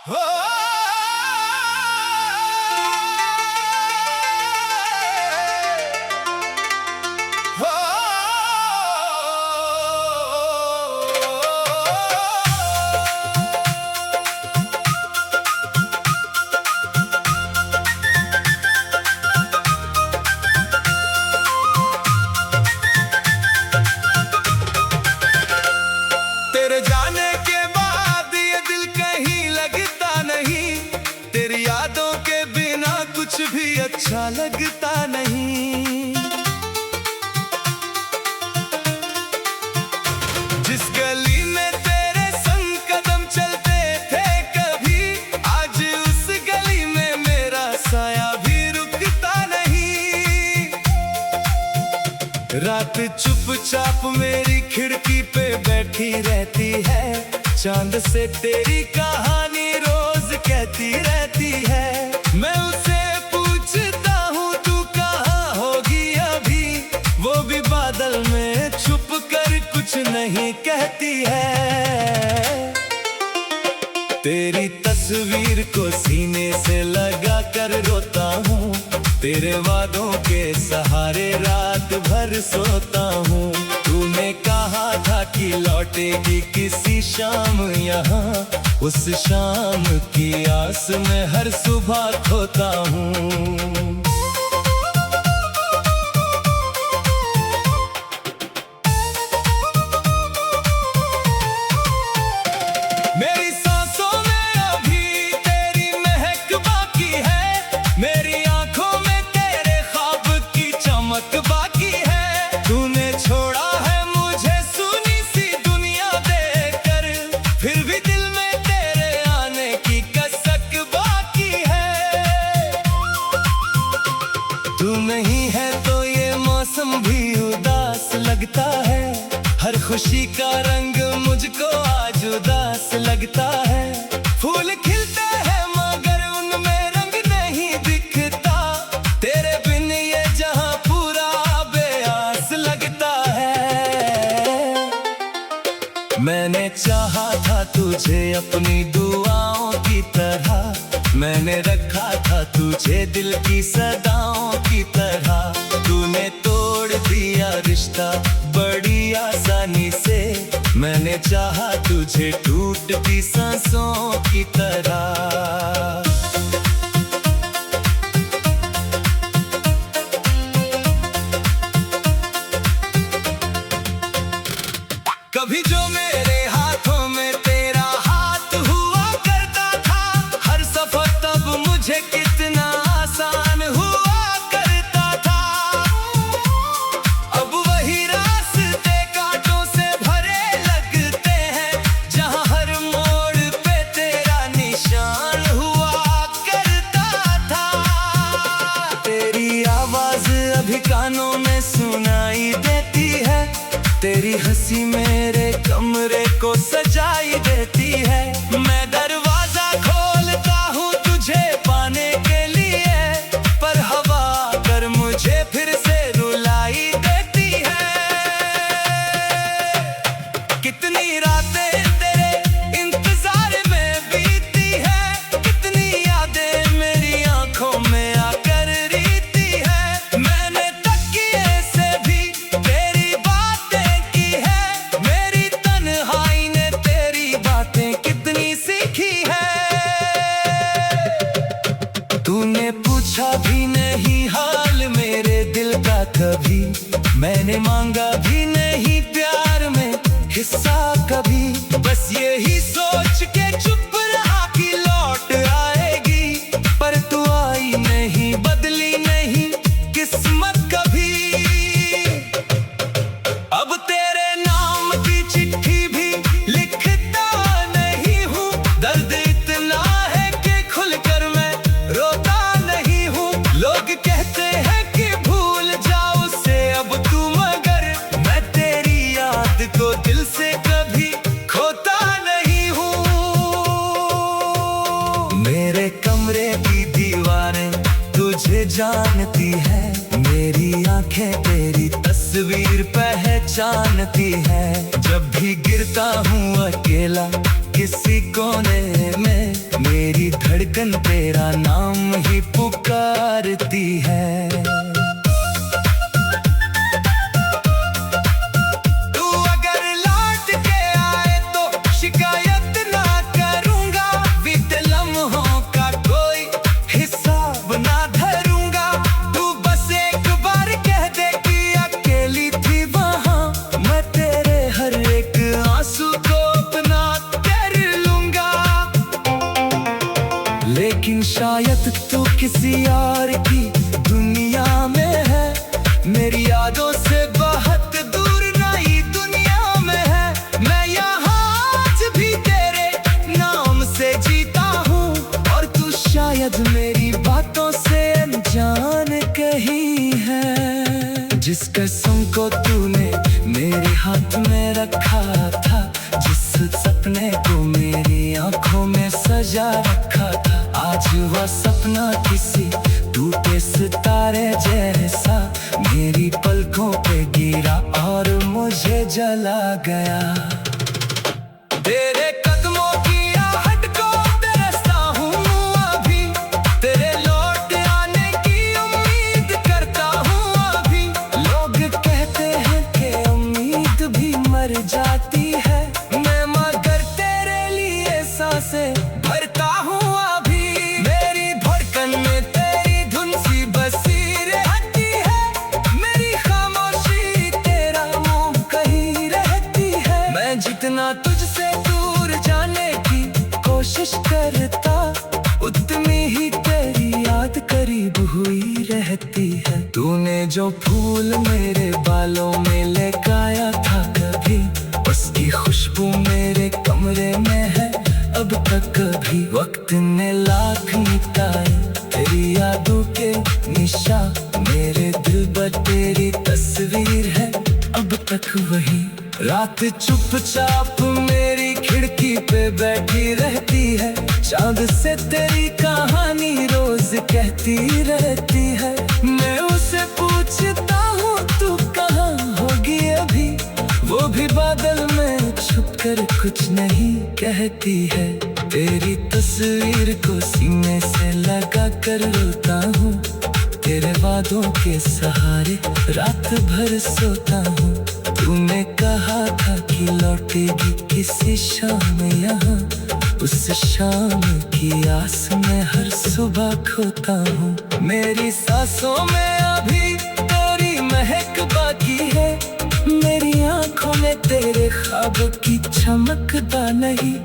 हो हो तेरे जाने के बाद ये दिल कहीं लगता नहीं, तेरी यादों के बिना कुछ भी अच्छा लगता नहीं। जिस गली में तेरे संग कदम चलते थे कभी, आज उस गली में मेरा साया भी रुकता नहीं। रात चुपचाप मेरी खिड़की पे बैठी रहती है, चांद से तेरी कहानी रोज कहती रहती है। मैं उसे पूछता हूँ तू कहाँ होगी अभी, वो भी बादल में छुप कर कुछ नहीं कहती है। तेरी तस्वीर को सीने से लगा कर रोता हूँ, तेरे वादों के सहारे रात भर सोता हूँ। तूने कहा था कि लौटेगी किसी शाम यहाँ, उस शाम की आस में हर सुबह खोता हूँ। मेरी सांसों में अभी तेरी महक बाकी है, मेरी आंखों में तेरे ख्वाब की चमक बाकी है। तूने छोड़ा है मुझे सुनी सी दुनिया देकर, फिर भी दिल में तेरे आने की कसक बाकी है। तू नहीं है तो ये मौसम भी उदास लगता है, हर खुशी का रंग मुझको आज उदास लगता है। फूल खिलते हैं मगर उनमें रंग नहीं दिखता, तेरे बिन ये जहां पूरा बेआस लगता है। मैंने चाहा था तुझे अपनी दुआओं की तरह, मैंने रखा था तुझे दिल की सदाओं की तरह। तूने तोड़ दिया रिश्ता बड़ी आसानी से, मैंने चाहा तुझे टूटती सांसों की तरह। कभी जो मेरे हाथों में तेरा हाथ हुआ करता था, हर सफर तब मुझे कितना आसान हुआ करता था। अब वही रास्ते कांटों से भरे लगते हैं, जहां हर मोड़ पे तेरा निशान हुआ करता था। तेरी आवाज अभी कानों में सुनाई देती है, तेरी हंसी मेरे कमरे को सजाई देती है। मैं दरवाजा खोलता हूँ तुझे पाने के लिए, पर हवा कर मुझे फिर से रुलाई देती है। कितनी रातें तेरे इंतजार में बीती है, कितनी यादें मेरी आंखों में आकर रीती है। मैंने तकिए से भी तेरी बातें की है, मेरी तन्हाई ने तेरी बातें कितनी सीखी है। तूने पूछा भी नहीं हाल मेरे दिल का कभी, मैंने मांगा भी नहीं प्यार में हिस्सा कभी। बस यही सोच के चुप रहा कि लौट आएगी, पर तू आई नहीं, बदली नहीं किस्मत कभी। अब तेरे नाम की चिट्ठी भी लिखता नहीं हूँ, दर्द इतना है कि खुलकर मैं रोता नहीं हूँ। लोग कहते हैं कि भूल जाओ उसे अब तू, मगर मैं तेरी याद को दिल से कभी खोता नहीं हूँ। मेरे कमरे की दीवारें तुझे जानती है, मेरी आंखें तेरी तस्वीर पहचानती है। जब भी गिरता हूँ अकेला किसी कोने में, मेरी धड़कन तेरा नाम ही पुकारती है। तू अगर लौट के आए तो शिकायत ना करूंगा, बीते लम्हों का कोई हिसाब ना धरूंगा। तू बस एक बार कह दे कि अकेली थी वहां, मैं तेरे हर एक आंसू को अपना कर लूंगा। लेकिन शायद तू किसी और की दुनिया में है, मेरी यादों से बहुत दूर नई दुनिया में है। मैं यहाँ आज भी तेरे नाम से जीता हूँ, और तू शायद मेरी बातों से अनजान कहीं है। जिस कसम को तूने मेरे हाथ में रखा था, जिस सपने को मेरी आंखों में सजा रखा था, आज वह सपना किसी टूटे सितारे जैसा मेरी पलकों पे गिरा और मुझे जला गया। तेरे कदमों की आहट को तरसता हूँ अभी, तेरे लौट आने की उम्मीद करता हूँ अभी। लोग कहते हैं कि उम्मीद भी मर जाती है, मैं मगर तेरे लिए सांसें भरता हूँ अभी। मेरी धड़कन में तेरी धुन सी बसी रहती है, मेरी खामोशी तेरा मुंह कही रहती है। मैं जितना तुझसे दूर जाने की कोशिश करता, उतनी ही तेरी याद करीब हुई रहती है। तूने जो फूल मेरे बालों में लगाया था कभी, उसकी खुशबू मेरे कमरे में है अब तक कभी। वक्त ने लाख मिटाई तेरी यादों के निशान, मेरे दिल पर तेरी तस्वीर है अब तक वही। रात चुपचाप मेरी खिड़की पे बैठी रहती है, चांद से तेरी कहानी रोज कहती रहती है। मैं उसे पूछता हूँ तू कहाँ होगी अभी, वो भी बादल में छुप कर कुछ नहीं कहती है। तेरी तस्वीर को सीने से लगा कर रोता हूँ, तेरे वादों के सहारे रात भर सोता हूँ। तूने कहा था कि लौटेगी किसी शाम यहाँ, उस शाम की आस में हर सुबह खोता हूँ। मेरी सांसों में अभी तेरी महक बाकी है, मेरी आंखों में तेरे ख्वाब की चमकदा नहीं।